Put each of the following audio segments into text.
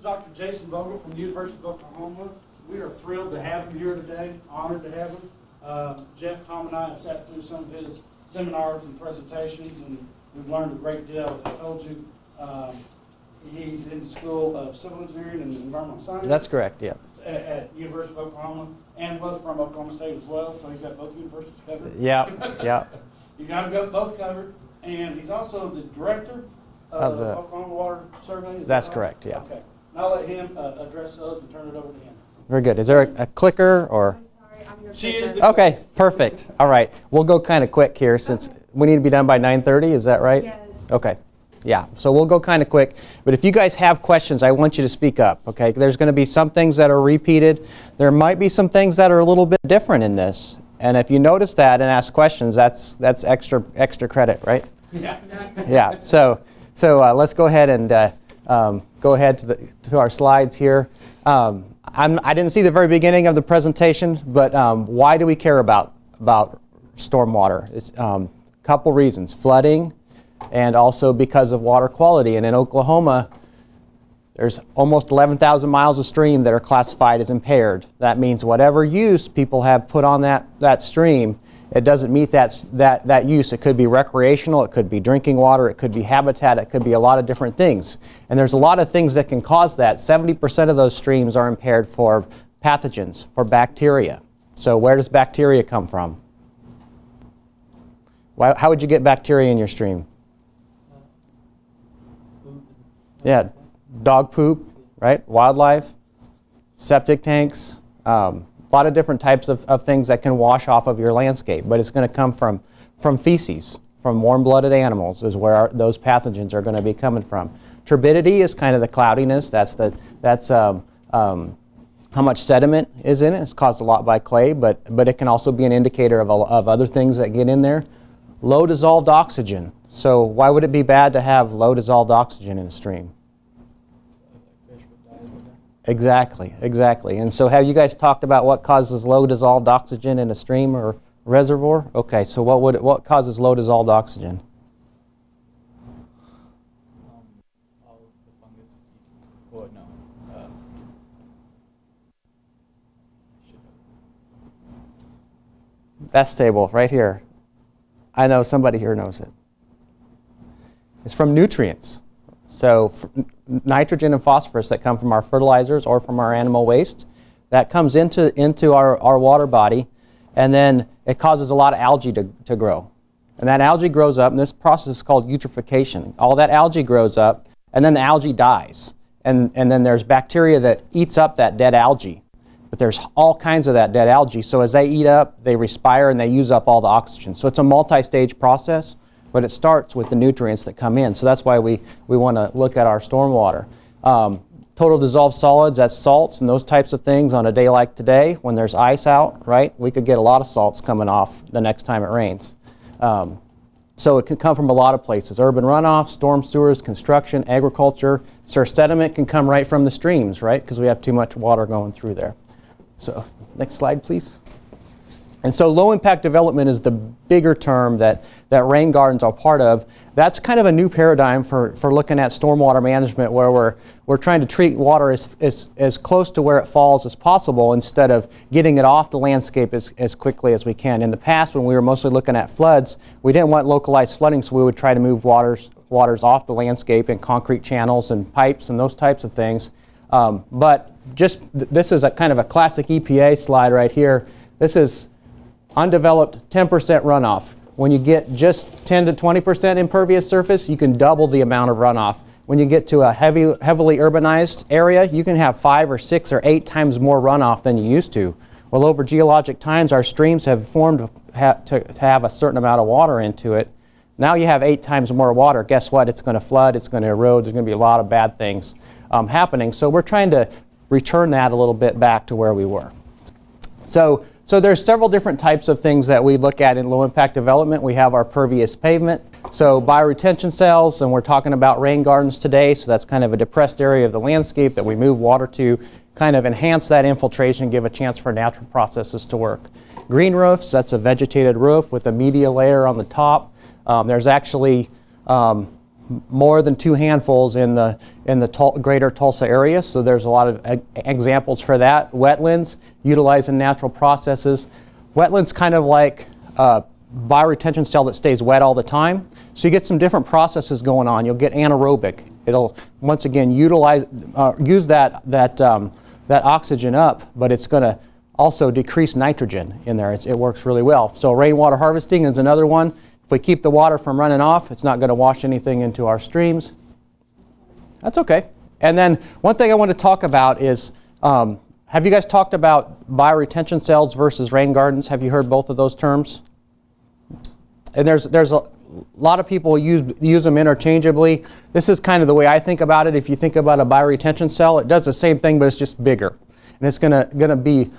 Dr. Jason Vogel from the University of Oklahoma. We are thrilled to have him here today, honored to have him. Jeff, Tom, and I have sat through some of his seminars and presentations, and we've learned a great deal. As I told you, he's in the School of Civil Engineering and Environmental Science. That's correct, yeah. At University of Oklahoma, and was from Oklahoma State as well, so he's got both universities covered. Yeah, yeah. He's got them both covered, and he's also the director of the Oklahoma Water Survey. That's correct, yeah. Okay. I'll let him address those and turn it over to him. Very good. Is there a clicker or? She is the Okay, perfect. All right. We'll go kind of quick here since we need to be done by 9:30. Is that right? Yes. Okay. Yeah, so we'll go kind of quick. But if you guys have questions, I want you to speak up, okay? There's going to be some things that are repeated. There might be some things that are a little bit different in this. And if you notice that and ask questions, that's extra credit, right? Yeah. Yeah. So let's go ahead and go ahead to our slides here. I didn't see the very beginning of the presentation, but why do we care about stormwater? It's a couple reasons: flooding, and also because of water quality. And in Oklahoma, there's almost 11,000 miles of stream that are classified as impaired. That means whatever use people have put on that stream, it doesn't meet that use. It could be recreational, it could be drinking water, it could be habitat, it could be a lot of different things. And there's a lot of things that can cause that. 70% of those streams are impaired for pathogens, for bacteria. So where does bacteria come from? How would you get bacteria in your stream? Yeah, dog poop, right? Wildlife, septic tanks, a lot of different types of things that can wash off of your landscape, but it's going to come from feces, from warm-blooded animals is where those pathogens are going to be coming from. Turbidity is kind of the cloudiness. That's how much sediment is in it. It's caused a lot by clay, but it can also be an indicator of other things that get in there. Low dissolved oxygen. So why would it be bad to have low dissolved oxygen in a stream? Exactly. And so have you guys talked about what causes low dissolved oxygen in a stream or reservoir? Okay, so what causes low dissolved oxygen? That's table right here. I know somebody here knows it. It's from nutrients. So nitrogen and phosphorus that come from our fertilizers or from our animal waste, that comes into our water body, and then it causes a lot of algae to grow. And that algae grows up, and this process is called eutrophication. All that algae grows up, and then the algae dies. And then there's bacteria that eats up that dead algae. But there's all kinds of that dead algae. So as they eat up, they respire and they use up all the oxygen. So it's a multi-stage process, but it starts with the nutrients that come in. So that's why we want to look at our stormwater. Total dissolved solids, that's salts and those types of things on a day like today when there's ice out, right? We could get a lot of salts coming off the next time it rains. So it can come from a lot of places. Urban runoff, storm sewers, construction, agriculture. Sediment can come right from the streams, right? Because we have too much water going through there. So next slide, please. And so low impact development is the bigger term that rain gardens are part of. That's kind of a new paradigm for looking at stormwater management, where we're trying to treat water as close to where it falls as possible instead of getting it off the landscape as quickly as we can. In the past, when we were mostly looking at floods, we didn't want localized flooding, so we would try to move waters off the landscape in concrete channels and pipes and those types of things. But this is a kind of a classic EPA slide right here. This is undeveloped 10% runoff. When you get just 10 to 20% impervious surface, you can double the amount of runoff. When you get to a heavily urbanized area, you can have 5 or 6 or 8 times more runoff than you used to. Well, over geologic times, our streams have formed to have a certain amount of water into it. Now you have 8 times more water. Guess what? It's going to flood, it's going to erode, there's going to be a lot of bad things happening. So we're trying to return that a little bit back to where we were. So there's several different types of things that we look at in low impact development. We have our pervious pavement. So bioretention cells, and we're talking about rain gardens today. So that's kind of a depressed area of the landscape that we move water to, kind of enhance that infiltration, give a chance for natural processes to work. Green roofs, that's a vegetated roof with a media layer on the top. There's actually more than 2 handfuls in the greater Tulsa area. So there's a lot of examples for that. Wetlands, utilizing natural processes. Wetlands kind of like a bioretention cell that stays wet all the time. So you get some different processes going on. You'll get anaerobic. It'll once again use that oxygen up, but it's going to also decrease nitrogen in there. It works really well. So rainwater harvesting is another one. If we keep the water from running off, it's not going to wash anything into our streams. That's okay. And then one thing I want to talk about is, have you guys talked about bioretention cells versus rain gardens? Have you heard both of those terms? And there's a lot of people use them interchangeably. This is kind of the way I think about it. If you think about a bioretention cell, it does the same thing, but it's just bigger. And it's gonna be,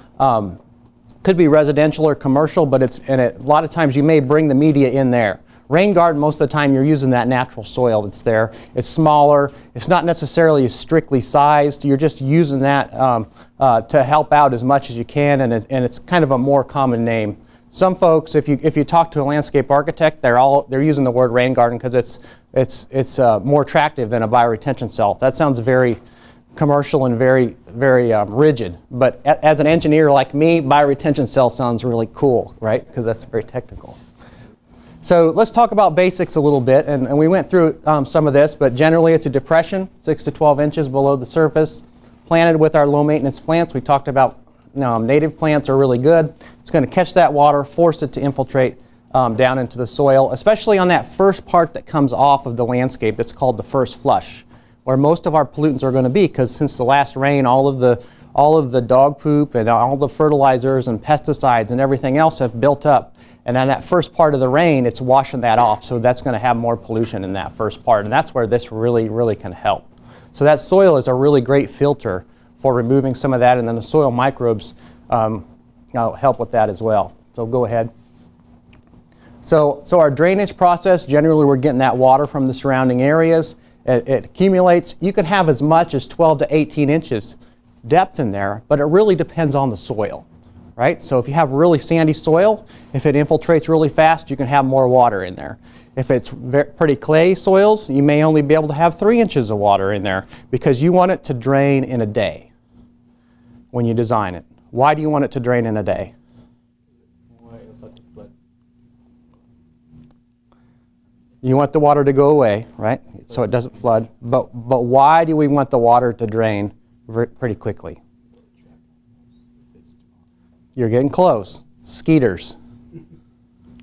could be residential or commercial, but a lot of times you may bring the media in there. Rain garden, most of the time you're using that natural soil that's there. It's smaller. It's not necessarily as strictly sized. You're just using that to help out as much as you can, and it's kind of a more common name. Some folks, if you talk to a landscape architect, they're using the word rain garden because it's more attractive than a bioretention cell. That sounds very commercial and very rigid. But as an engineer like me, bioretention cell sounds really cool, right? Because that's very technical. So let's talk about basics a little bit, and we went through some of this, but generally it's a depression 6 to 12 inches below the surface, planted with our low maintenance plants. We talked about native plants are really good. It's going to catch that water, force it to infiltrate down into the soil, especially on that first part that comes off of the landscape that's called the first flush, where most of our pollutants are going to be, because since the last rain, all of the dog poop and all the fertilizers and pesticides and everything else have built up. And on that first part of the rain, it's washing that off, so that's going to have more pollution in that first part, and that's where this really, really can help. So that soil is a really great filter for removing some of that, and then the soil microbes help with that as well. So go ahead. So our drainage process, generally we're getting that water from the surrounding areas. It accumulates. You can have as much as 12 to 18 inches depth in there, but it really depends on the soil, right? So if you have really sandy soil, if it infiltrates really fast, you can have more water in there. If it's pretty clay soils, you may only be able to have 3 inches of water in there because you want it to drain in a day when you design it. Why do you want it to drain in a day? You want the water to go away, right? So it doesn't flood. But why do we want the water to drain pretty quickly? You're getting close. Skeeters,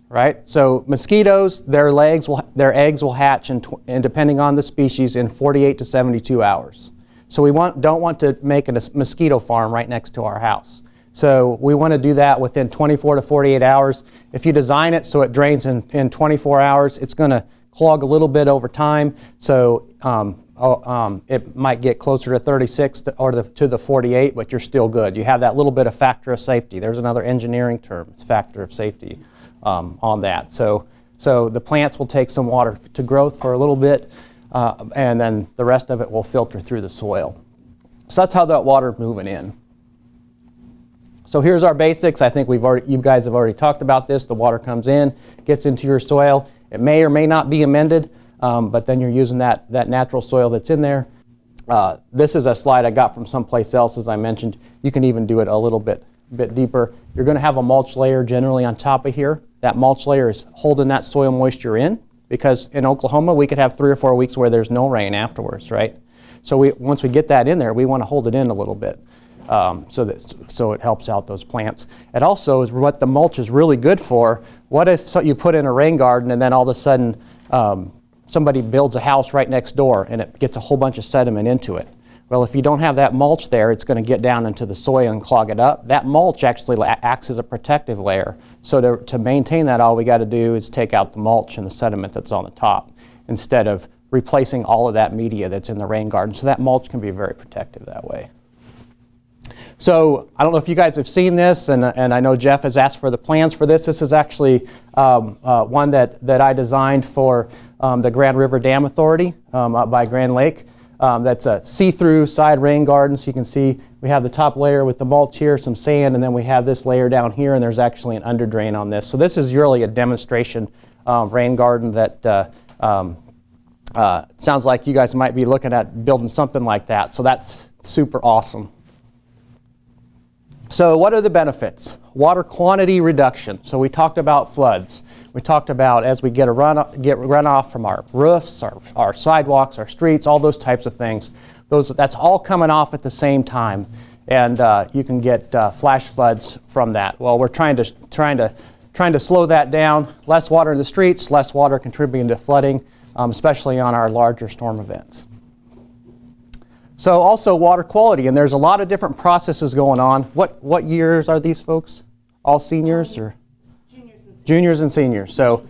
right? So mosquitoes, their eggs will hatch, and depending on the species, in 48 to 72 hours. So we don't want to make a mosquito farm right next to our house. So we want to do that within 24 to 48 hours. If you design it so it drains in 24 hours, it's going to clog a little bit over time. So it might get closer to 36 to the 48, but you're still good. You have that little bit of factor of safety. There's another engineering term. It's factor of safety on that. So the plants will take some water to growth for a little bit, and then the rest of it will filter through the soil. So that's how that water's moving in. So here's our basics. I think you guys have already talked about this. The water comes in, gets into your soil. It may or may not be amended, but then you're using that natural soil that's in there. This is a slide I got from someplace else, as I mentioned. You can even do it a little bit deeper. You're going to have a mulch layer generally on top of here. That mulch layer is holding that soil moisture in, because in Oklahoma we could have 3 or 4 weeks where there's no rain afterwards, right? So once we get that in there, we want to hold it in a little bit. So it helps out those plants. It also is what the mulch is really good for. What if you put in a rain garden and then all of a sudden somebody builds a house right next door and it gets a whole bunch of sediment into it? Well, if you don't have that mulch there, it's going to get down into the soil and clog it up. That mulch actually acts as a protective layer. So to maintain that, all we got to do is take out the mulch and the sediment that's on the top, instead of replacing all of that media that's in the rain garden. So that mulch can be very protective that way. So I don't know if you guys have seen this, and I know Jeff has asked for the plans for this. This is actually one that I designed for the Grand River Dam Authority up by Grand Lake. That's a see-through side rain garden. So you can see we have the top layer with the mulch here, some sand, and then we have this layer down here, and there's actually an underdrain on this. So this is really a demonstration rain garden that It sounds like you guys might be looking at building something like that, so that's super awesome. So what are the benefits? Water quantity reduction. So we talked about floods. We talked about as we get runoff from our roofs, our sidewalks, our streets, all those types of things. That's all coming off at the same time, and you can get flash floods from that. Well, we're trying to slow that down. Less water in the streets, less water contributing to flooding, especially on our larger storm events. So also water quality, and there's a lot of different processes going on. What years are these folks? All seniors or? Juniors and seniors. So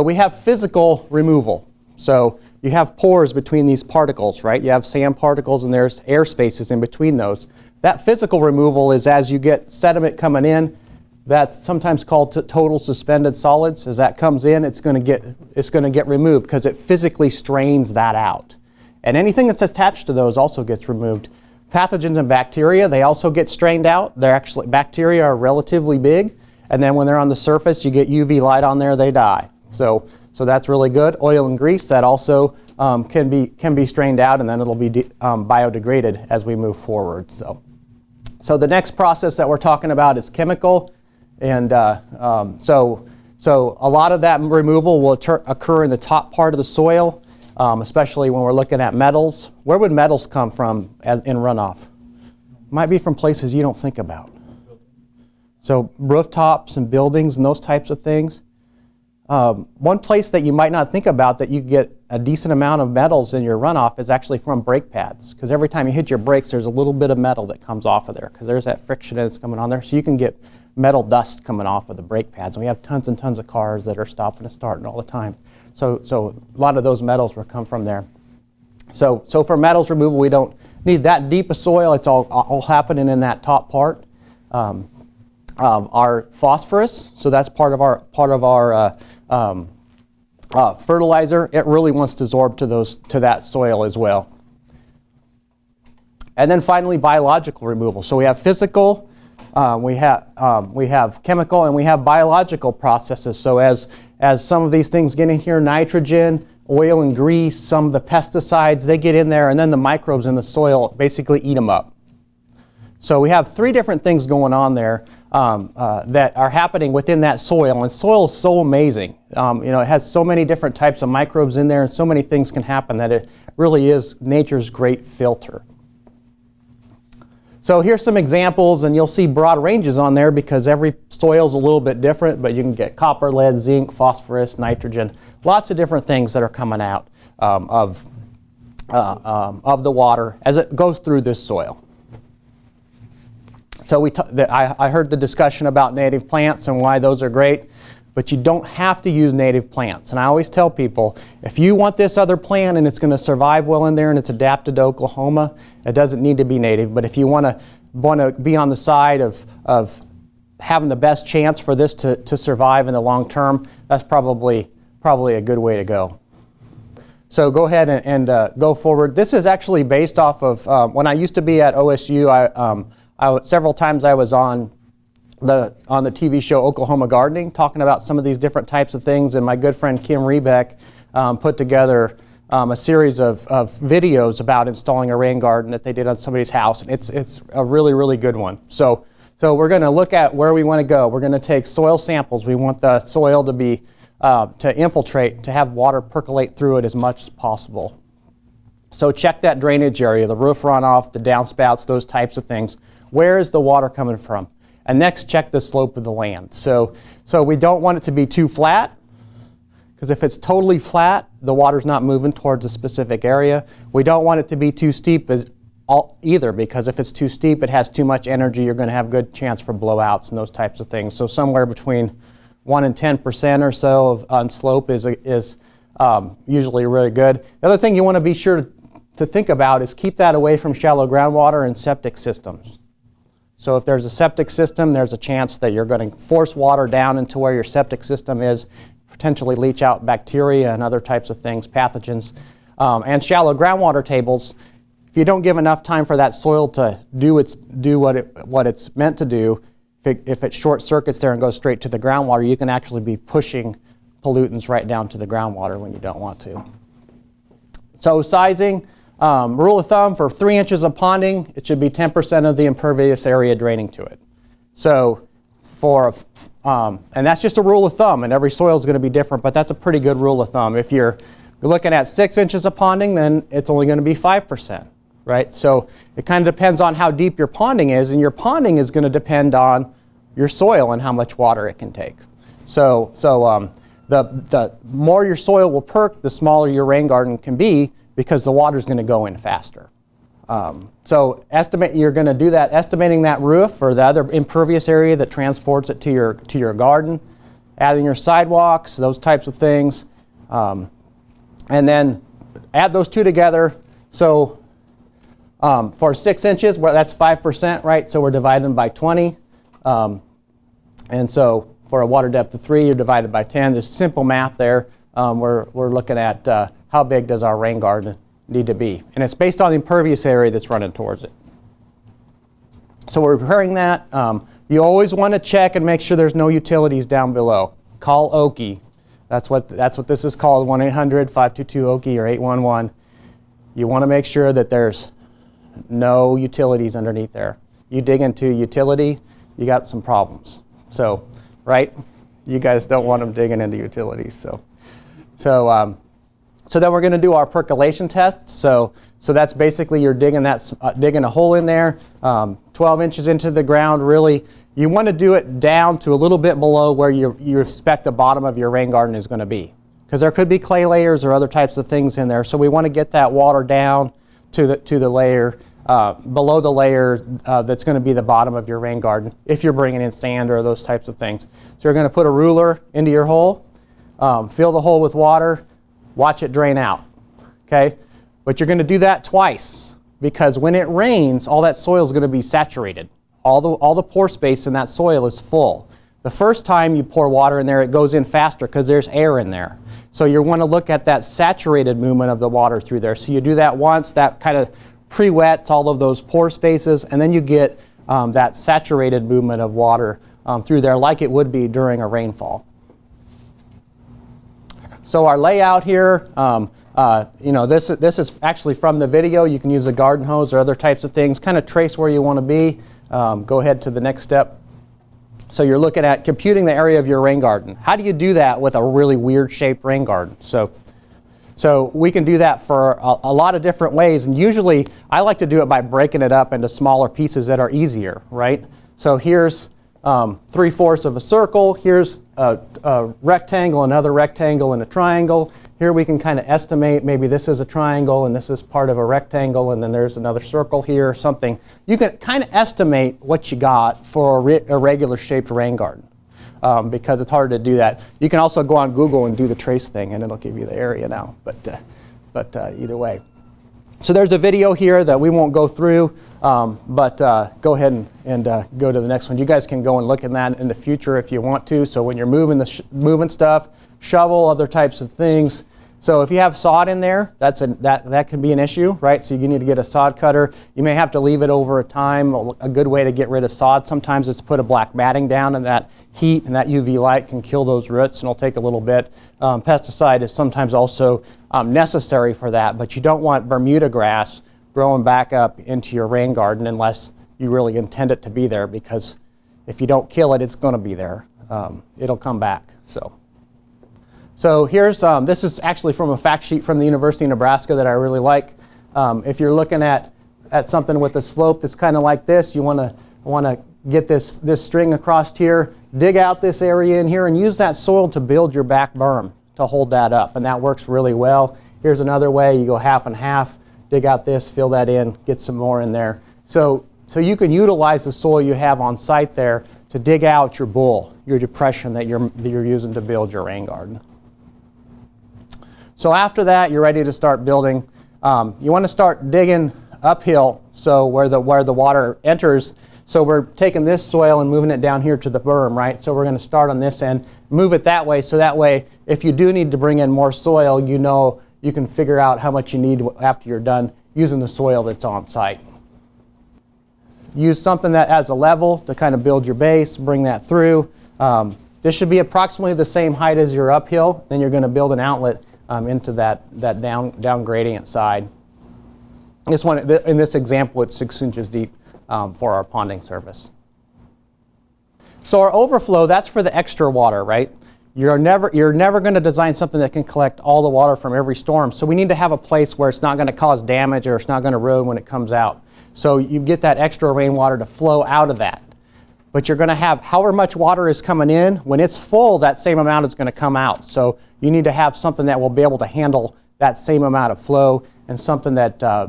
we have physical removal. So you have pores between these particles, right? You have sand particles and there's air spaces in between those. That physical removal is as you get sediment coming in. That's sometimes called total suspended solids. As that comes in, it's going to get removed because it physically strains that out. And anything that's attached to those also gets removed. Pathogens and bacteria, they also get strained out. Bacteria are relatively big, and then when they're on the surface, you get UV light on there, they die. So that's really good. Oil and grease, that also can be strained out, and then it'll be biodegraded as we move forward. So the next process that we're talking about is chemical, and so a lot of that removal will occur in the top part of the soil. Especially when we're looking at metals. Where would metals come from in runoff? Might be from places you don't think about. So rooftops and buildings and those types of things. One place that you might not think about that you get a decent amount of metals in your runoff is actually from brake pads. Because every time you hit your brakes, there's a little bit of metal that comes off of there. Because there's that friction that's coming on there. So you can get metal dust coming off of the brake pads. And we have tons and tons of cars that are stopping and starting all the time. So a lot of those metals will come from there. So for metals removal, we don't need that deep of soil. It's all happening in that top part. Our phosphorus, so that's part of our fertilizer. It really wants to absorb to that soil as well. And then finally, biological removal. So we have physical, we have chemical, and we have biological processes. So as some of these things get in here, nitrogen, oil and grease, some of the pesticides, they get in there, and then the microbes in the soil basically eat them up. So we have three different things going on there that are happening within that soil, and soil is so amazing. It has so many different types of microbes in there, and so many things can happen that it really is nature's great filter. So here's some examples, and you'll see broad ranges on there because every soil is a little bit different, but you can get copper, lead, zinc, phosphorus, nitrogen, lots of different things that are coming out of the water as it goes through this soil. So I heard the discussion about native plants and why those are great, but you don't have to use native plants. And I always tell people, if you want this other plant and it's going to survive well in there and it's adapted to Oklahoma, it doesn't need to be native. But if you want to be on the side of having the best chance for this to survive in the long term, that's probably a good way to go. So go ahead and go forward. This is actually based off of when I used to be at OSU. Several times I was on the TV show Oklahoma Gardening, talking about some of these different types of things, and my good friend Kim Rebeck put together a series of videos about installing a rain garden that they did on somebody's house, and it's a really, really good one. So we're going to look at where we want to go. We're going to take soil samples. We want the soil to be to infiltrate, to have water percolate through it as much as possible. So check that drainage area, the roof runoff, the downspouts, those types of things. Where is the water coming from? And next, check the slope of the land. So we don't want it to be too flat, because if it's totally flat, the water's not moving towards a specific area. We don't want it to be too steep either, because if it's too steep, it has too much energy. You're going to have good chance for blowouts and those types of things. So somewhere between 1 and 10% or so on slope is usually really good. The other thing you want to be sure to think about is keep that away from shallow groundwater and septic systems. So if there's a septic system, there's a chance that you're going to force water down into where your septic system is, potentially leach out bacteria and other types of things, pathogens. And shallow groundwater tables, if you don't give enough time for that soil to do what it's meant to do, if it short circuits there and goes straight to the groundwater, you can actually be pushing pollutants right down to the groundwater when you don't want to. So sizing, rule of thumb for 3 inches of ponding, it should be 10% of the impervious area draining to it. So and that's just a rule of thumb, and every soil is going to be different, but that's a pretty good rule of thumb. If you're looking at 6 inches of ponding, then it's only going to be 5%, right? So it kind of depends on how deep your ponding is, and your ponding is going to depend on your soil and how much water it can take. So the more your soil will perk, the smaller your rain garden can be, because the water is going to go in faster. So you're going to do that, estimating that roof or the other impervious area that transports it to your garden, adding your sidewalks, those types of things, and then add those two together. So for 6 inches, well, that's 5%, right? So we're dividing by 20, and so for a water depth of 3, you're divided by 10. There's simple math there. We're looking at how big does our rain garden need to be. And it's based on the impervious area that's running towards it. So we're preparing that. You always want to check and make sure there's no utilities down below. Call Okie. That's what this is called, 1-800-522-OKIE or 811. You want to make sure that there's no utilities underneath there. You dig into utility, you got some problems. So, right? You guys don't want them digging into utilities. So then we're going to do our percolation test. So that's basically you're digging a hole in there, 12 inches into the ground. Really, you want to do it down to a little bit below where you expect the bottom of your rain garden is going to be, because there could be clay layers or other types of things in there. So we want to get that water down to the layer below the layer that's going to be the bottom of your rain garden, if you're bringing in sand or those types of things. So you're going to put a ruler into your hole, fill the hole with water. Watch it drain out, okay? But you're going to do that twice, because when it rains, all that soil is going to be saturated. All the pore space in that soil is full. The first time you pour water in there, it goes in faster because there's air in there. So you want to look at that saturated movement of the water through there. So you do that once, that kind of pre-wets all of those pore spaces, and then you get that saturated movement of water through there like it would be during a rainfall. So our layout here, this is actually from the video. You can use a garden hose or other types of things. Kind of trace where you want to be. Go ahead to the next step. So you're looking at computing the area of your rain garden. How do you do that with a really weird shaped rain garden? So we can do that for a lot of different ways. And usually I like to do it by breaking it up into smaller pieces that are easier, right? So here's 3/4 of a circle. Here's a rectangle, another rectangle, and a triangle. Here we can kind of estimate, maybe this is a triangle and this is part of a rectangle, and then there's another circle here or something. You can kind of estimate what you got for a regular shaped rain garden, because it's hard to do that. You can also go on Google and do the trace thing, and it'll give you the area now, but either way. So there's a video here that we won't go through, but go ahead and go to the next one. You guys can go and look at that in the future if you want to. So when you're moving stuff, shovel, other types of things. So if you have sod in there, that can be an issue, right? So you need to get a sod cutter. You may have to leave it over a time. A good way to get rid of sod sometimes is to put a black matting down, and that heat and that UV light can kill those roots, and it'll take a little bit. Pesticide is sometimes also necessary for that, but you don't want Bermuda grass growing back up into your rain garden unless you really intend it to be there, because if you don't kill it, it's going to be there. It'll come back. So here's, this is actually from a fact sheet from the University of Nebraska that I really like. If you're looking at something with a slope that's kind of like this, you want to get this string across here, dig out this area in here, and use that soil to build your back berm to hold that up, and that works really well. Here's another way. You go half and half, dig out this, fill that in, get some more in there. So you can utilize the soil you have on site there to dig out your bowl, your depression that you're using to build your rain garden. So after that, you're ready to start building. You want to start digging uphill, so where the water enters. So we're taking this soil and moving it down here to the berm, right? So we're going to start on this end, move it that way, so that way if you do need to bring in more soil, you know you can figure out how much you need after you're done using the soil that's on site. Use something that adds a level to kind of build your base, bring that through. This should be approximately the same height as your uphill. Then you're going to build an outlet into that down gradient side. This one, in this example, it's 6 inches deep for our ponding surface. So our overflow, that's for the extra water, right? You're never going to design something that can collect all the water from every storm. So we need to have a place where it's not going to cause damage or it's not going to erode when it comes out. So you get that extra rainwater to flow out of that. But you're going to have however much water is coming in, when it's full, that same amount is going to come out. So you need to have something that will be able to handle that same amount of flow, and something that will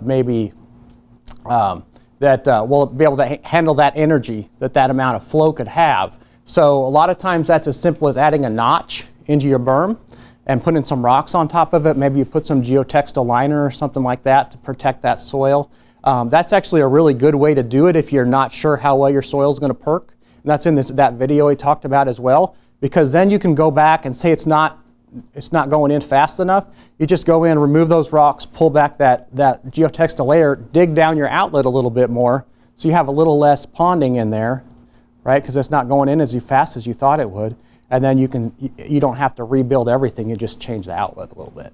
be able to handle that energy that amount of flow could have. So a lot of times that's as simple as adding a notch into your berm and putting some rocks on top of it. Maybe you put some geotextile liner or something like that to protect that soil. That's actually a really good way to do it if you're not sure how well your soil is going to perk. And that's in that video we talked about as well, because then you can go back and say it's not going in fast enough. You just go in, remove those rocks, pull back that geotextile layer, dig down your outlet a little bit more so you have a little less ponding in there, right? Because it's not going in as fast as you thought it would. And then you don't have to rebuild everything, you just change the outlet a little bit.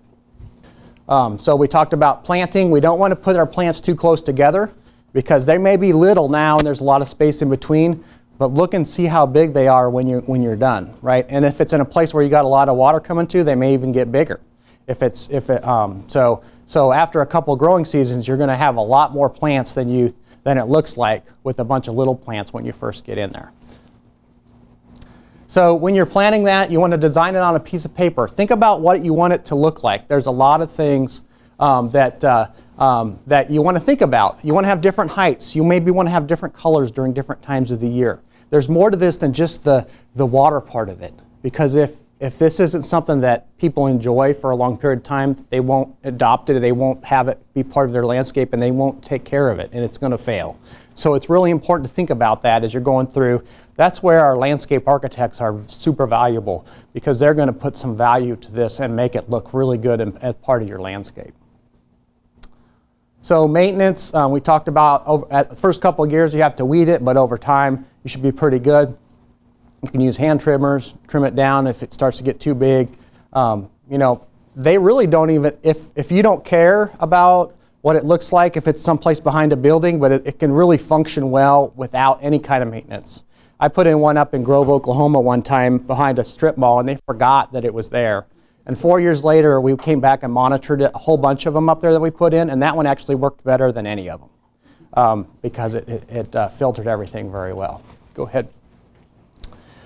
So we talked about planting. We don't want to put our plants too close together because they may be little now and there's a lot of space in between, but look and see how big they are when you're done, right? And if it's in a place where you got a lot of water coming to, they may even get bigger. So after a couple growing seasons, you're going to have a lot more plants than it looks like with a bunch of little plants when you first get in there. So when you're planting that, you want to design it on a piece of paper. Think about what you want it to look like. There's a lot of things that you want to think about. You want to have different heights. You maybe want to have different colors during different times of the year. There's more to this than just the water part of it. Because if this isn't something that people enjoy for a long period of time, they won't adopt it, they won't have it be part of their landscape, and they won't take care of it, and it's going to fail. So it's really important to think about that as you're going through. That's where our landscape architects are super valuable, because they're going to put some value to this and make it look really good as part of your landscape. So maintenance, we talked about at the first couple of years you have to weed it, but over time you should be pretty good. You can use hand trimmers, trim it down if it starts to get too big. They really don't even, if you don't care about what it looks like, if it's someplace behind a building, but it can really function well without any kind of maintenance. I put in one up in Grove, Oklahoma one time behind a strip mall, and they forgot that it was there. And 4 years later, we came back and monitored it, a whole bunch of them up there that we put in, and that one actually worked better than any of them because it filtered everything very well. Go ahead.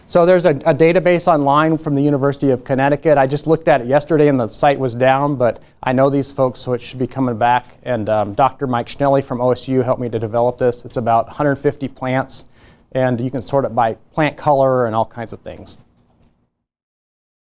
So there's a database online from the University of Connecticut. I just looked at it yesterday and the site was down, but I know these folks, so it should be coming back. And Dr. Mike Schnelly from OSU helped me to develop this. It's about 150 plants, and you can sort it by plant color and all kinds of things.